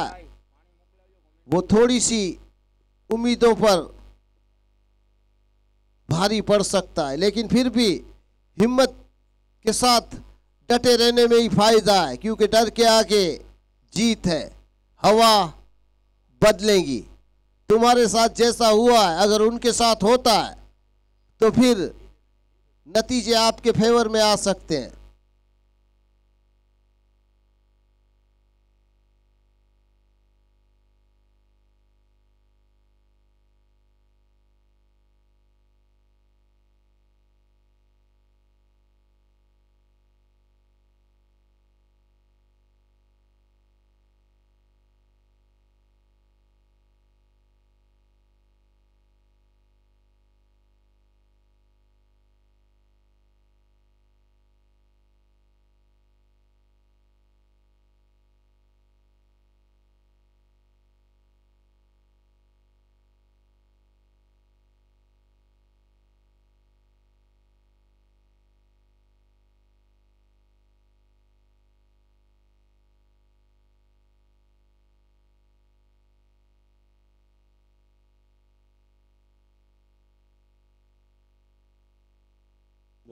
वो थोड़ी सी उम्मीदों पर भारी पड़ सकता है, लेकिन फिर भी हिम्मत के साथ डटे रहने में ही फायदा है, क्योंकि डर के आगे जीत है। हवा बदलेगी। तुम्हारे साथ जैसा हुआ है अगर उनके साथ होता है तो फिर नतीजे आपके फेवर में आ सकते हैं।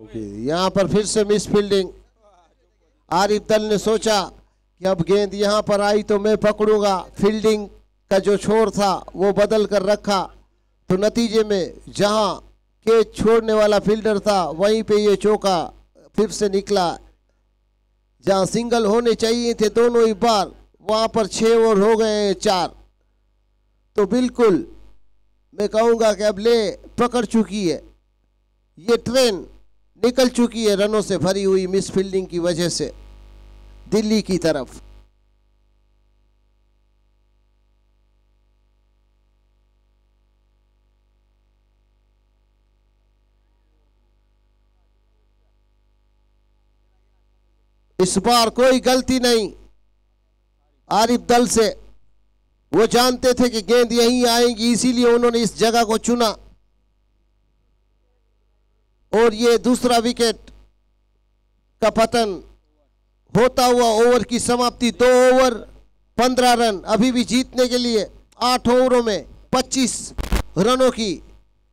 यहां पर फिर से मिस फील्डिंग। आरिफ दल ने सोचा कि अब गेंद यहां पर आई तो मैं पकड़ूंगा। फील्डिंग का जो छोर था वो बदल कर रखा, तो नतीजे में जहां कैच छोड़ने वाला फील्डर था वहीं पे ये चौका फिर से निकला। जहां सिंगल होने चाहिए थे दोनों ही बार, वहां पर 6 और हो गए 4। तो बिल्कुल मैं कहूंगा कि अब ले पकड़ चुकी है, ये ट्रेन निकल चुकी है रनों से भरी हुई मिस फील्डिंग की वजह से दिल्ली की तरफ। इस बार कोई गलती नहीं आरिफ दल से। वो जानते थे कि गेंद यहीं आएगी, इसीलिए उन्होंने इस जगह को चुना। और ये दूसरा विकेट का पतन होता हुआ ओवर की समाप्ति। 2 ओवर 15 रन। अभी भी जीतने के लिए 8 ओवरों में 25 रनों की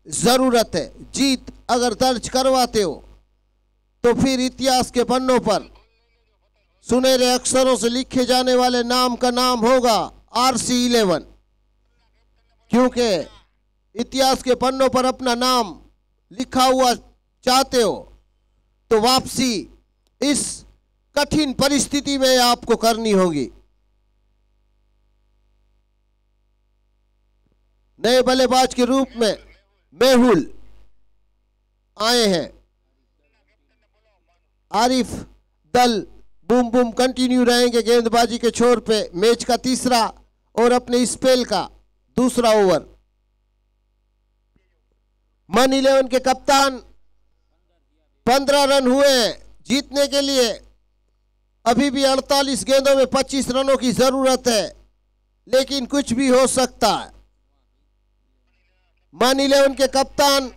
जरूरत है। जीत अगर दर्ज करवाते हो तो फिर इतिहास के पन्नों पर सुनहरे अक्षरों से लिखे जाने वाले नाम का नाम होगा RC11। क्योंकि इतिहास के पन्नों पर अपना नाम लिखा हुआ चाहते हो तो वापसी इस कठिन परिस्थिति में आपको करनी होगी। नए बल्लेबाज के रूप में मेहुल आए हैं। आरिफ दल बूम बूम कंटिन्यू रहेंगे गेंदबाजी के छोर पे। मैच का तीसरा और अपने स्पेल का दूसरा ओवर। मन 11 के कप्तान 15 रन हुए जीतने के लिए। अभी भी 48 गेंदों में 25 रनों की जरूरत है, लेकिन कुछ भी हो सकता है। मन 11 के कप्तान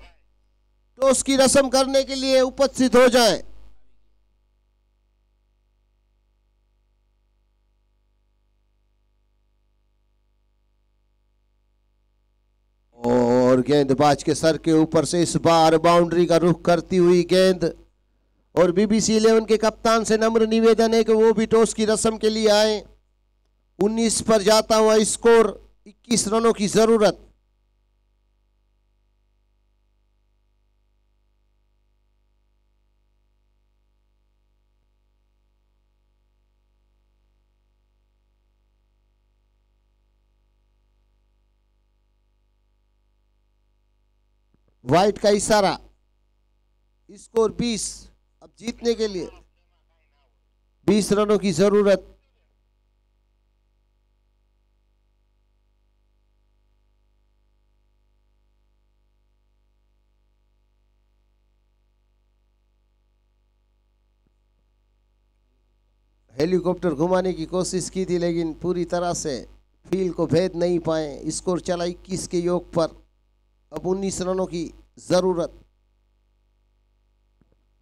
टॉस की रस्म करने के लिए उपस्थित हो जाएं। और गेंदबाज के सर के ऊपर से इस बार बाउंड्री का रुख करती हुई गेंद। और BBC 11 के कप्तान से नम्र निवेदन है कि वो भी टॉस की रस्म के लिए आए। 19 पर जाता हुआ स्कोर, 21 रनों की जरूरत। व्हाइट का इशारा। स्कोर 20। अब जीतने के लिए 20 रनों की जरूरत। हेलीकॉप्टर घुमाने की कोशिश की थी, लेकिन पूरी तरह से फील्ड को भेद नहीं पाए। स्कोर चला 21 के योग पर। अब 19 रनों की जरूरत।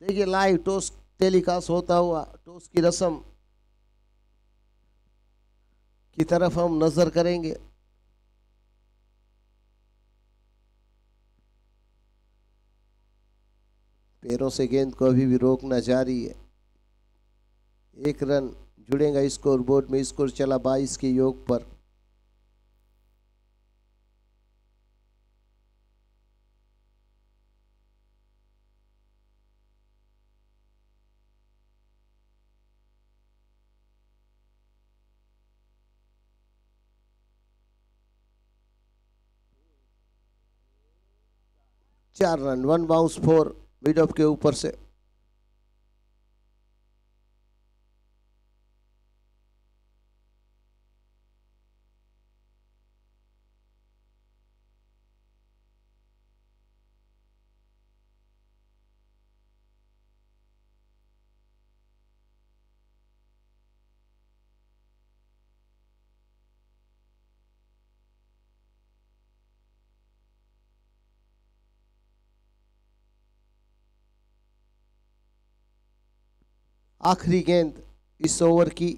देखिए लाइव टॉस टेलीकास्ट होता हुआ टॉस की रस्म की तरफ हम नजर करेंगे। पैरों से गेंद को अभी भी रोकना जारी है। 1 रन जुड़ेगा स्कोर बोर्ड में। स्कोर चला 22 के योग पर। चार रन। 1 बाउंस 4 मिड ऑफ के ऊपर से। आखिरी गेंद इस ओवर की।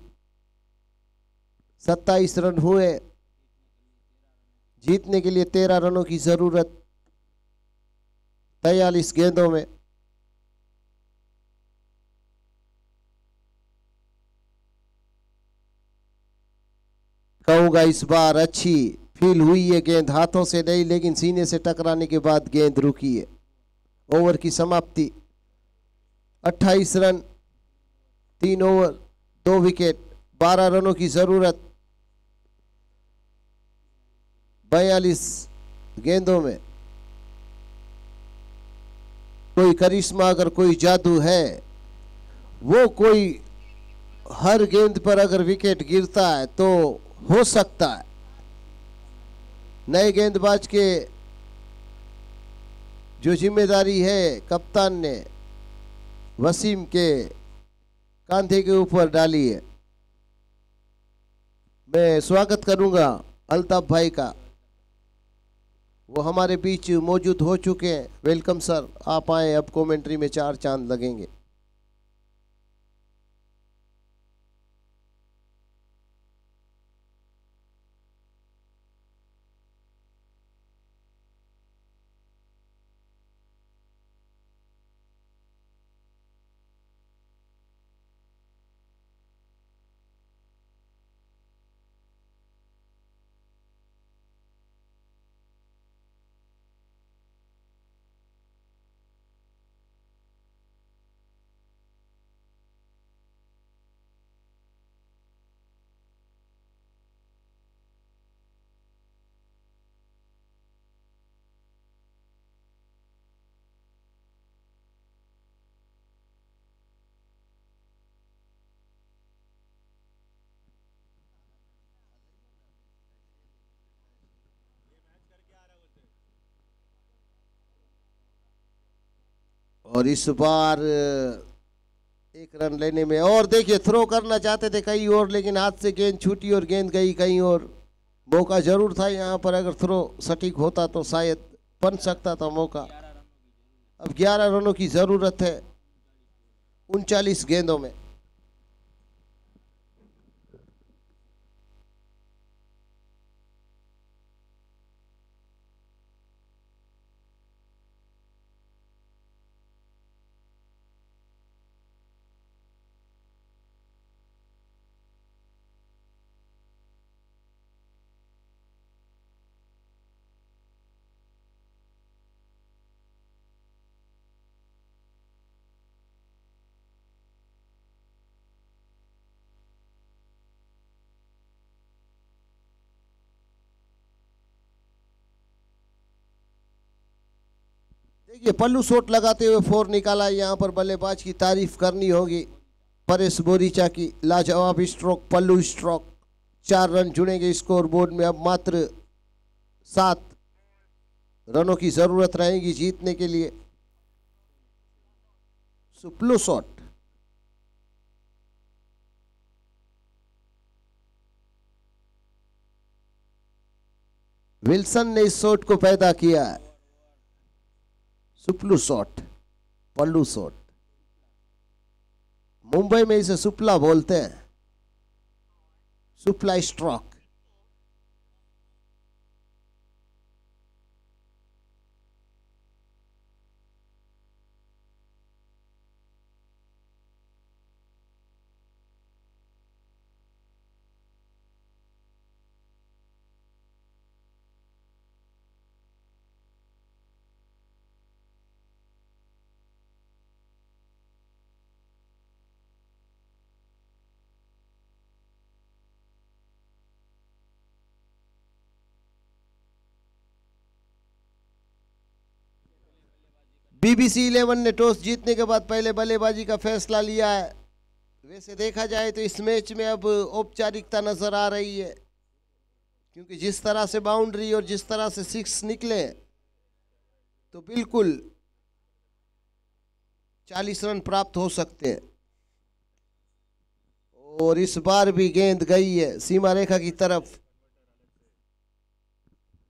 27 रन हुए। जीतने के लिए 13 रनों की जरूरत 43 गेंदों में। कहूंगा इस बार अच्छी फील हुई है गेंद। हाथों से नहीं, लेकिन सीने से टकराने के बाद गेंद रुकी है। ओवर की समाप्ति। 28 रन 3 ओवर 2 विकेट। 12 रनों की जरूरत 42 गेंदों में। कोई करिश्मा, अगर कोई जादू है, वो कोई हर गेंद पर अगर विकेट गिरता है तो हो सकता है। नए गेंदबाज के जो जिम्मेदारी है कप्तान ने वसीम के कांधे के ऊपर डालिए। मैं स्वागत करूंगा अल्ताफ भाई का, वो हमारे बीच मौजूद हो चुके हैं। वेलकम सर, आप आए, अब कमेंट्री में 4 चांद लगेंगे। और इस बार 1 रन लेने में, और देखिए थ्रो करना चाहते थे कहीं और, लेकिन हाथ से गेंद छूटी और गेंद गई कहीं और। मौका जरूर था यहाँ पर, अगर थ्रो सटीक होता तो शायद बन सकता था मौका। अब 11 रनों की जरूरत है 39 गेंदों में। देखिए पल्लू शॉट लगाते हुए 4 निकाला। यहाँ पर बल्लेबाज की तारीफ करनी होगी, परेश बोरीचा की। लाजवाब स्ट्रोक, पल्लू स्ट्रोक। 4 रन जुड़ेंगे स्कोर बोर्ड में। अब मात्र 7 रनों की जरूरत रहेगी जीतने के लिए। सुप्लू शॉट, विल्सन ने इस शॉट को पैदा किया है। सुप्लू शॉट, पल्लू शॉट, मुंबई में इसे सुपला बोलते हैं, सुपला स्ट्रोक। बीबीसी 11 ने टॉस जीतने के बाद पहले बल्लेबाजी का फैसला लिया है। वैसे देखा जाए तो इस मैच में अब औपचारिकता नजर आ रही है, क्योंकि जिस तरह से बाउंड्री और जिस तरह से 6 निकले तो बिल्कुल 40 रन प्राप्त हो सकते हैं। और इस बार भी गेंद गई है सीमा रेखा की तरफ।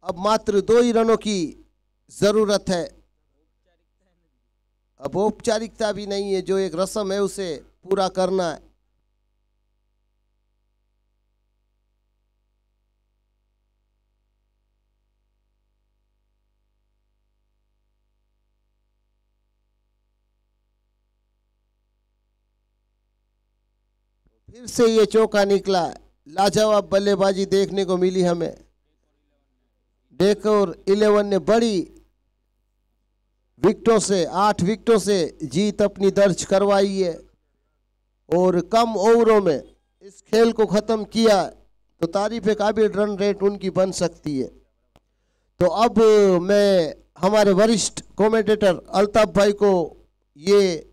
अब मात्र 2 ही रनों की जरूरत है। अब औपचारिकता भी नहीं है, जो एक रस्म है उसे पूरा करना है। फिर से ये चौका निकला। लाजवाब बल्लेबाजी देखने को मिली हमें। डेकोर 11 ने बड़ी विकेटों से, 8 विकेटों से जीत अपनी दर्ज करवाई है और कम ओवरों में इस खेल को खत्म किया, तो तारीफ काबिल रन रेट उनकी बन सकती है। तो अब मैं हमारे वरिष्ठ कमेंटेटर अल्ताफ भाई को ये